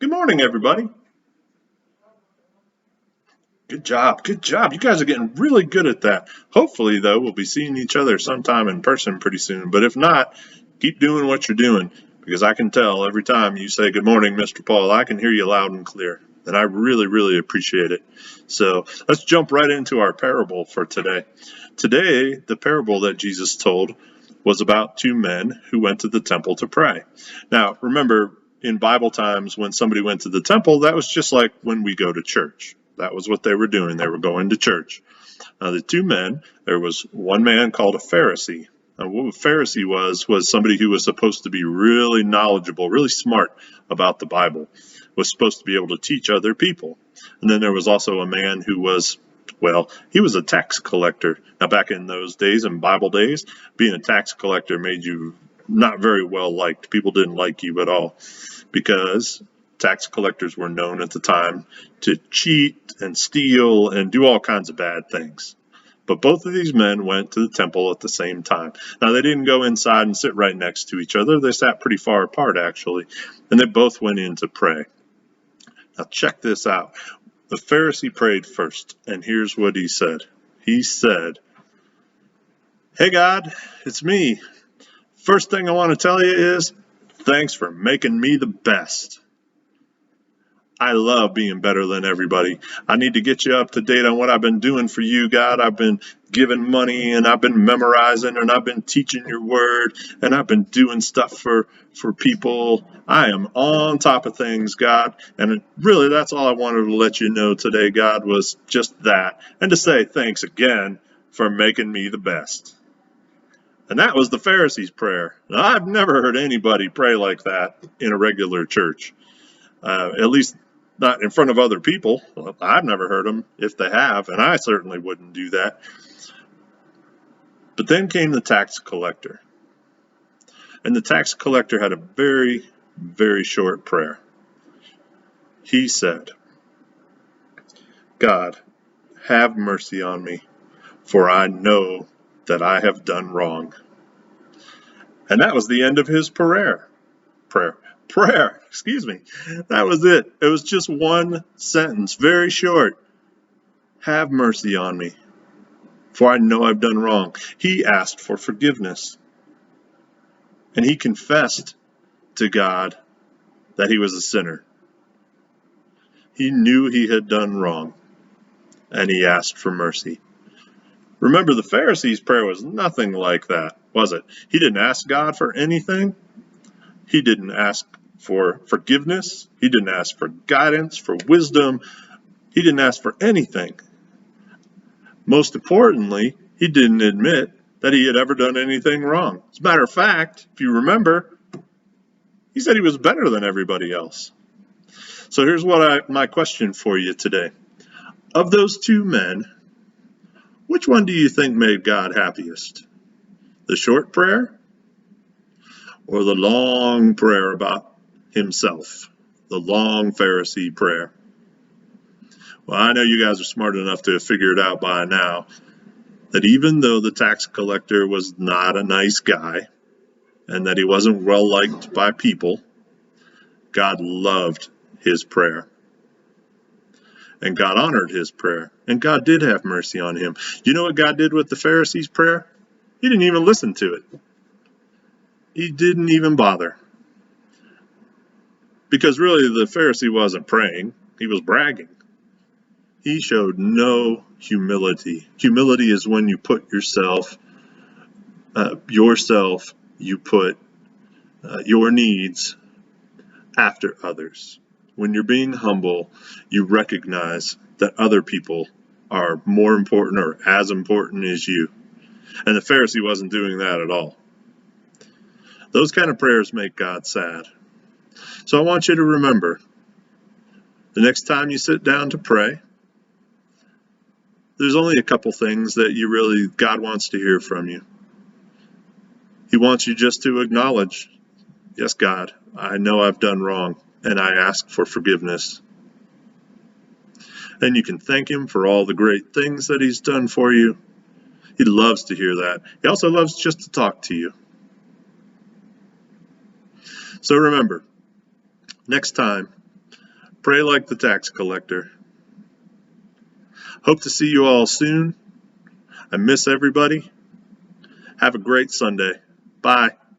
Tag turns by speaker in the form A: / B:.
A: Good morning, everybody. Good job. Good job. You guys are getting really good at that. Hopefully, though, we'll be seeing each other sometime in person pretty soon. But if not, keep doing what you're doing because I can tell every time you say good morning, Mr. Paul, I can hear you loud and clear. And I really, really appreciate it. So let's jump right into our parable for today. Today, the parable that Jesus told was about two men who went to the temple to pray. Now, remember, in Bible times, when somebody went to the temple, that was just like when we go to church. That was what they were doing. They were going to church. Now, the two men, there was one man called a Pharisee. Now, what a Pharisee was somebody who was supposed to be really knowledgeable, really smart about the Bible, was supposed to be able to teach other people. And then there was also a man who was, well, he was a tax collector. Now, back in those days, in Bible days, being a tax collector made you not very well liked. People didn't like you at all because tax collectors were known at the time to cheat and steal and do all kinds of bad things. But both of these men went to the temple at the same time. Now, they didn't go inside and sit right next to each other. They sat pretty far apart, actually, and they both went in to pray. Now, check this out. The Pharisee prayed first, and here's what he said. He said, "Hey, God, it's me. First thing I want to tell you is thanks for making me the best. I love being better than everybody. I need to get you up to date on what I've been doing for you, God. I've been giving money and I've been memorizing and I've been teaching your word and I've been doing stuff for people. I am on top of things, God. And really, that's all I wanted to let you know today, God, was just that. And to say thanks again for making me the best." And that was the Pharisee's prayer. Now, I've never heard anybody pray like that in a regular church. At least not in front of other people. Well, I've never heard them if they have, and I certainly wouldn't do that. But then came the tax collector. And the tax collector had a very, very short prayer. He said, "God, have mercy on me, for I know that I have done wrong." And that was the end of his prayer. Excuse me. That was it. It was just one sentence, very short. "Have mercy on me, for I know I've done wrong." He asked for forgiveness. And he confessed to God that he was a sinner. He knew he had done wrong, and he asked for mercy. Remember, the Pharisee's prayer was nothing like that, was it? He didn't ask God for anything. He didn't ask for forgiveness. He didn't ask for guidance, for wisdom. He didn't ask for anything. Most importantly, he didn't admit that he had ever done anything wrong. As a matter of fact, if you remember, he said he was better than everybody else. So here's my question for you today. Of those two men, which one do you think made God happiest? The short prayer or the long prayer about himself? The long Pharisee prayer? Well, I know you guys are smart enough to have figured out by now that even though the tax collector was not a nice guy and that he wasn't well liked by people, God loved his prayer. And God honored his prayer. And God did have mercy on him. You know what God did with the Pharisee's prayer? He didn't even listen to it. He didn't even bother. Because really the Pharisee wasn't praying. He was bragging. He showed no humility. Humility is when you put yourself, you put your needs after others. When you're being humble, you recognize that other people are more important or as important as you. And the Pharisee wasn't doing that at all. Those kind of prayers make God sad. So I want you to remember, the next time you sit down to pray, there's only a couple things that God wants to hear from you. He wants you just to acknowledge, yes, God, I know I've done wrong, and I ask for forgiveness. And you can thank him for all the great things that he's done for you. He loves to hear that. He also loves just to talk to you. So remember, next time Pray like the tax collector. Hope to see you all soon. I miss everybody. Have a great Sunday. Bye.